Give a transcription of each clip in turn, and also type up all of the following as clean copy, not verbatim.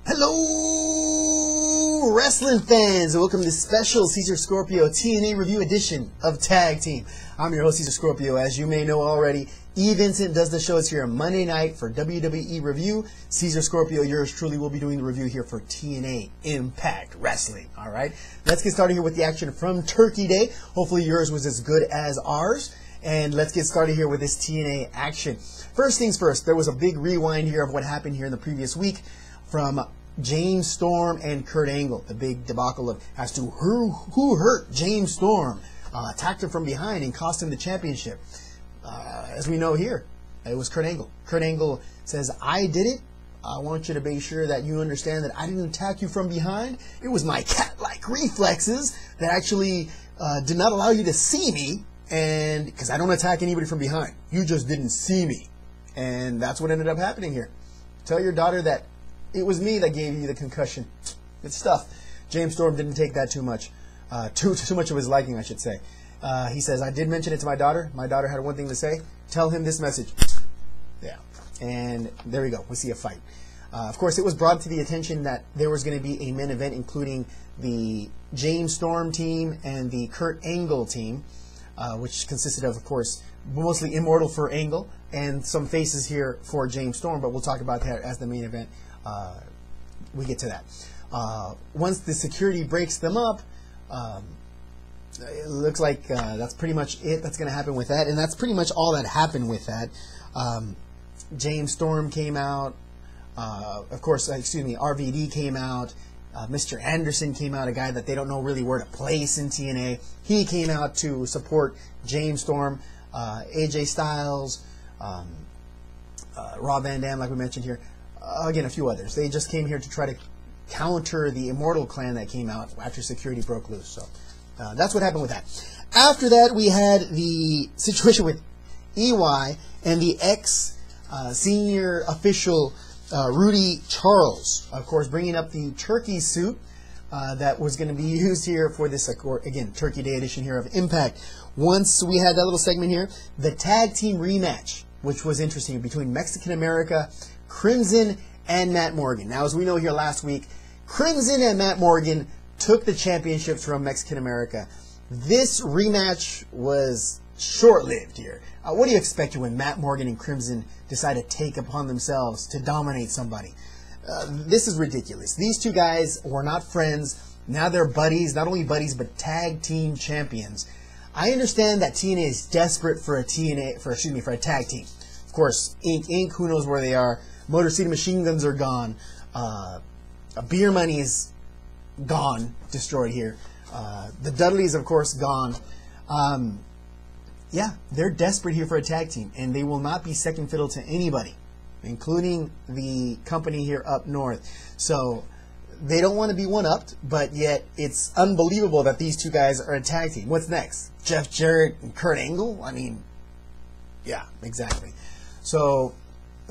Hello, wrestling fans, and welcome to this special Cesar Scorpio TNA review edition of Tag Team. I'm your host, Cesar Scorpio. As you may know already, E. Vincent does the shows here on Monday night for WWE Review. Cesar Scorpio, yours truly, will be doing the review here for TNA Impact Wrestling. All right, let's get started here with the action from Turkey Day. Hopefully yours was as good as ours. And let's get started here with this TNA action. First things first, there was a big rewind here of what happened here in the previous week from James Storm and Kurt Angle. The big debacle of as to who hurt James Storm, attacked him from behind and cost him the championship. As we know here, it was Kurt Angle. Kurt Angle says, "I did it. I want you to make sure that you understand that I didn't attack you from behind. It was my cat-like reflexes that actually did not allow you to see me, and because I don't attack anybody from behind. You just didn't see me." And that's what ended up happening here. Tell your daughter that it was me that gave you the concussion. Good stuff. James Storm didn't take that too much. Too much of his liking, I should say. He says, "I did mention it to my daughter. My daughter had one thing to say. Tell him this message." Yeah. And there we go. We see a fight. Of course, it was brought to the attention that there was going to be a main event, including the James Storm team and the Kurt Angle team, which consisted of course, mostly Immortal for Angle and some faces here for James Storm, but we'll talk about that as the main event. We get to that. Once the security breaks them up, it looks like that's pretty much it that's going to happen with that, and that's pretty much all that happened with that. James Storm came out, of course, RVD came out, Mr. Anderson came out, a guy that they don't know really where to place in TNA. He came out to support James Storm. AJ Styles, Rob Van Dam, like we mentioned here, again, a few others. They just came here to try to counter the Immortal clan that came out after security broke loose. So that's what happened with that. After that, we had the situation with EY and the ex-senior official Rudy Charles, of course, bringing up the turkey suit that was going to be used here for this, again, Turkey Day edition here of Impact. Once we had that little segment here, the tag team rematch, which was interesting, between Mexican America, Crimson, and Matt Morgan. Now, as we know here last week, Crimson and Matt Morgan took the championships from Mexican America. This rematch was short-lived here. What do you expect when Matt Morgan and Crimson decide to take upon themselves to dominate somebody? This is ridiculous. These two guys were not friends. Now they're buddies, not only buddies, but tag team champions. I understand that TNA is desperate for a tag team. Of course, Inc., who knows where they are. Motor City Machine Guns are gone. Beer Money is gone, destroyed here. The Dudleys, of course, gone. Yeah, they're desperate here for a tag team, and they will not be second fiddle to anybody, including the company here up north. So they don't want to be one-upped, but yet it's unbelievable that these two guys are a tag team. What's next? Jeff Jarrett and Kurt Angle? I mean, yeah, exactly. So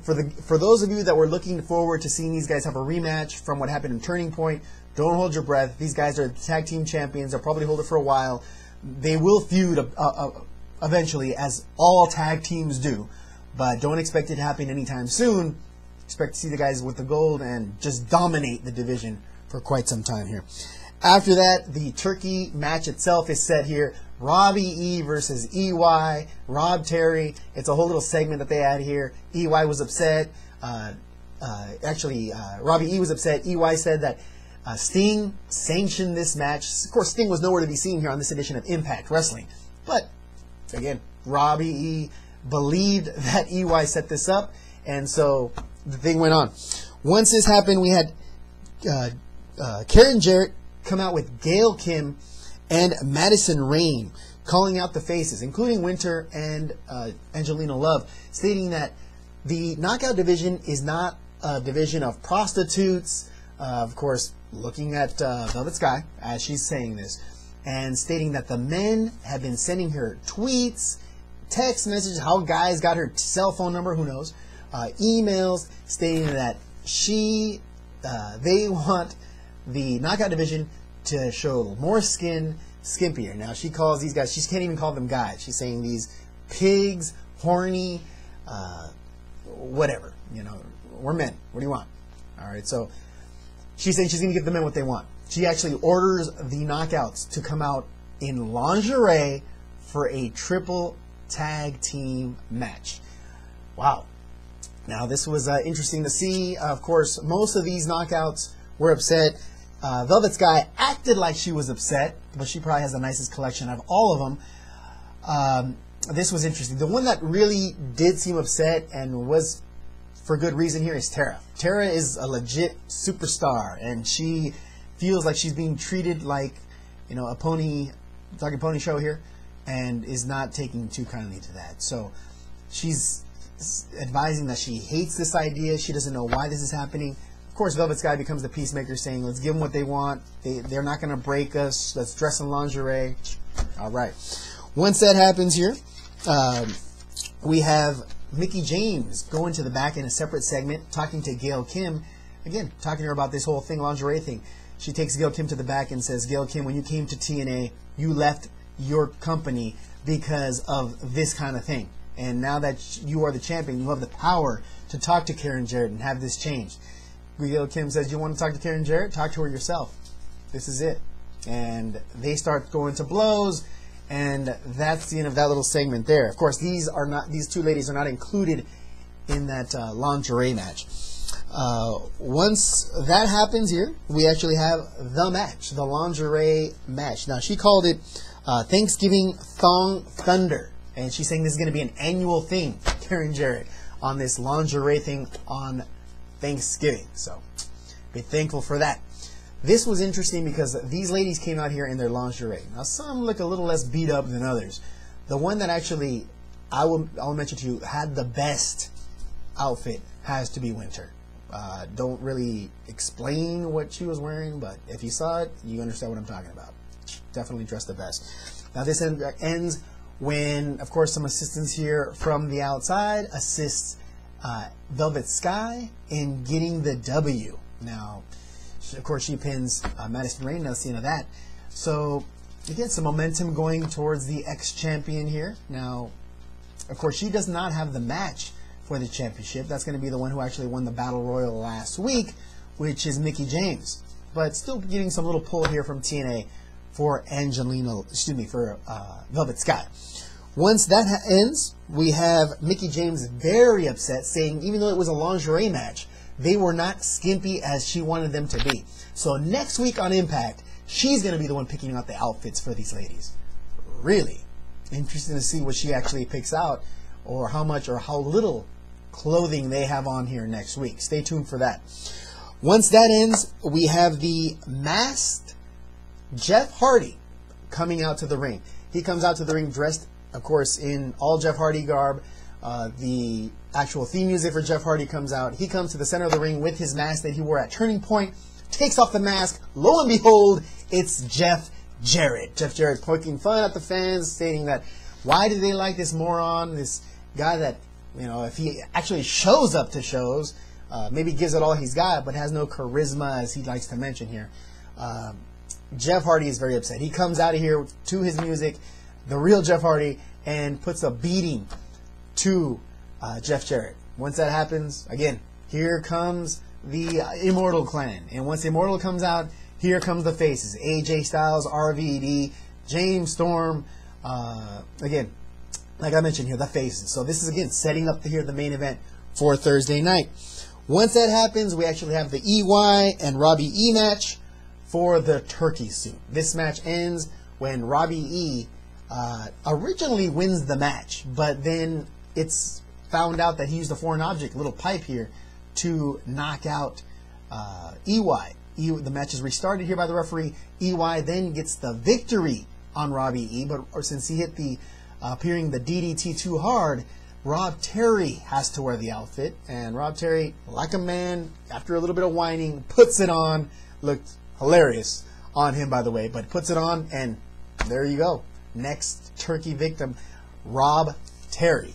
for those of you that were looking forward to seeing these guys have a rematch from what happened in Turning Point, don't hold your breath. These guys are tag team champions. They'll probably hold it for a while. They will feud eventually, as all tag teams do, but don't expect it to happen anytime soon. Expect to see the guys with the gold and just dominate the division for quite some time here. After that, the turkey match itself is set here. Robbie E versus EY, Rob Terry. It's a whole little segment that they had here. EY was upset. Robbie E was upset. EY said that Sting sanctioned this match. Of course, Sting was nowhere to be seen here on this edition of Impact Wrestling. But, again, Robbie E believed that EY set this up, and so the thing went on. Once this happened, we had Karen Jarrett come out with Gail Kim and Madison Rayne calling out the faces, including Winter and Angelina Love, stating that the knockout division is not a division of prostitutes. Of course, looking at Velvet Sky as she's saying this, and stating that the men have been sending her tweets, text messages, how guys got her cell phone number, who knows, emails stating that they want the knockout division to show more skin, skimpier. Now she calls these guys, she can't even call them guys. She's saying these pigs, horny, whatever. You know, we're men. What do you want? All right, so she's saying she's going to give the men what they want. She actually orders the Knockouts to come out in lingerie for a triple tag team match. Wow. Now, this was interesting to see. Of course, most of these Knockouts were upset. Velvet Sky acted like she was upset, but she probably has the nicest collection of all of them. This was interesting. The one that really did seem upset and was for good reason here is Tara. Tara is a legit superstar, and she feels like she's being treated like, you know, a pony, talking pony show here, and is not taking too kindly to that. So she's advising that she hates this idea. She doesn't know why this is happening. Of course, Velvet Sky becomes the peacemaker, saying, let's give them what they want. They're not going to break us. Let's dress in lingerie. All right. Once that happens here, we have Mickie James going to the back in a separate segment, talking to Gail Kim. Again, talking to her about this whole thing, lingerie thing. She takes Gail Kim to the back and says, Gail Kim, when you came to TNA, you left your company because of this kind of thing. And now that you are the champion, you have the power to talk to Karen Jarrett and have this changed. Gail Kim says, you want to talk to Karen Jarrett? Talk to her yourself. This is it. And they start going to blows, and that's the end of that little segment there. Of course, these two ladies are not included in that lingerie match. Once that happens here, we actually have the match, the lingerie match. Now, she called it Thanksgiving Thong Thunder, and she's saying this is going to be an annual thing, Karen Jarrett, on this lingerie thing on Thanksgiving. So be thankful for that. This was interesting because these ladies came out here in their lingerie. Now, some look a little less beat up than others. The one that actually I'll mention to you had the best outfit has to be Winter. Don't really explain what she was wearing, but if you saw it, you understand what I'm talking about. Definitely dressed the best. Now, this ends when, of course, some assistance here from the outside assists Velvet Sky in getting the W. Now, of course, she pins Madison Rayne. Now, seeing of that. So, again, some momentum going towards the ex-champion here. Now, of course, she does not have the match for the championship. That's going to be the one who actually won the Battle Royal last week, which is Mickie James. But still getting some little pull here from TNA for Velvet Sky. Once that ends, we have Mickie James very upset, saying even though it was a lingerie match, they were not skimpy as she wanted them to be. So next week on Impact, she's going to be the one picking out the outfits for these ladies. Really interesting to see what she actually picks out, or how much or how little clothing they have on here next week. Stay tuned for that. Once that ends, we have the masked Jeff Hardy coming out to the ring. He comes out to the ring dressed, of course, in all Jeff Hardy garb. The actual theme music for Jeff Hardy comes out. He comes to the center of the ring with his mask that he wore at Turning Point, takes off the mask. Lo and behold, it's Jeff Jarrett. Jeff Jarrett poking fun at the fans, stating that why do they like this moron, this guy that, you know, if he actually shows up to shows, maybe gives it all he's got, but has no charisma, as he likes to mention here. Jeff Hardy is very upset. He comes out of here to his music, the real Jeff Hardy, and puts a beating to Jeff Jarrett. Once that happens, again, here comes the Immortal Clan. And once the Immortal comes out, here comes the faces. AJ Styles, RVD, James Storm. Again, like I mentioned here, the faces. So this is, again, setting up here the main event for Thursday night. Once that happens, we actually have the EY and Robbie E match for the turkey suit. This match ends when Robbie E originally wins the match, but then it's found out that he used a foreign object, a little pipe here, to knock out EY. The match is restarted here by the referee. EY then gets the victory on Robbie E, but since he hit the appearing the DDT too hard, Rob Terry has to wear the outfit, and Rob Terry, like a man, after a little bit of whining, puts it on. Looked hilarious on him, by the way, but puts it on, and there you go. Next turkey victim, Rob Terry.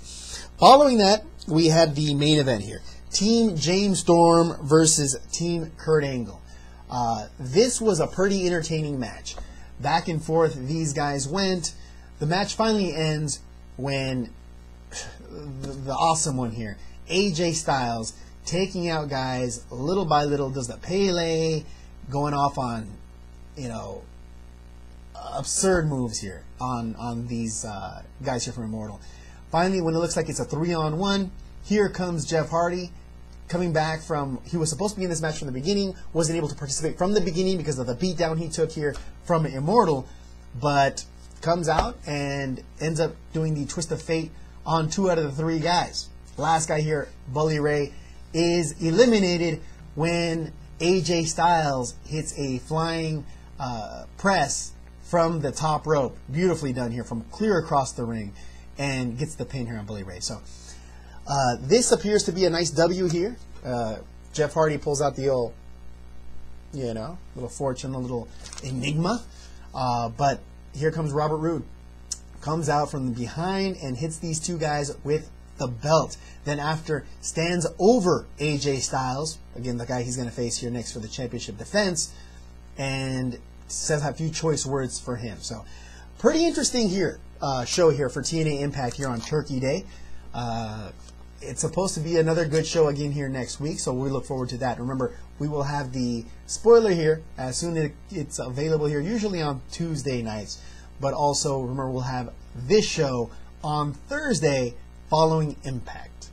Following that, we had the main event here. Team James Storm versus Team Kurt Angle. This was a pretty entertaining match. Back and forth these guys went. The match finally ends when the awesome one here, AJ Styles, taking out guys little by little. Does the Pele, going off on, you know, absurd moves here on these guys here from Immortal. Finally, when it looks like it's a 3-on-1, here comes Jeff Hardy coming back from, he was supposed to be in this match from the beginning, wasn't able to participate from the beginning because of the beatdown he took here from Immortal, but comes out and ends up doing the Twist of Fate on 2 out of the 3 guys. Last guy here, Bully Ray, is eliminated when AJ Styles hits a flying press from the top rope. Beautifully done here from clear across the ring, and gets the pin here on Bully Ray. So this appears to be a nice W here. Jeff Hardy pulls out the old, you know, little fortune, a little enigma. But here comes Robert Roode. Comes out from behind and hits these 2 guys with the belt. Then after stands over AJ Styles, again the guy he's going to face here next for the championship defense, and says a few choice words for him. So pretty interesting here show here for TNA Impact here on Turkey Day. It's supposed to be another good show again here next week, so we look forward to that. Remember, we will have the spoiler here as soon as it's available here, usually on Tuesday nights. But also, remember, we'll have this show on Thursday following Impact.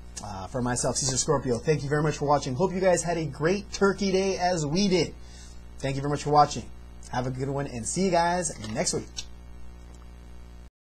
For myself, Cesar Scorpio, thank you very much for watching. Hope you guys had a great Turkey Day as we did. Thank you very much for watching. Have a good one, and see you guys next week.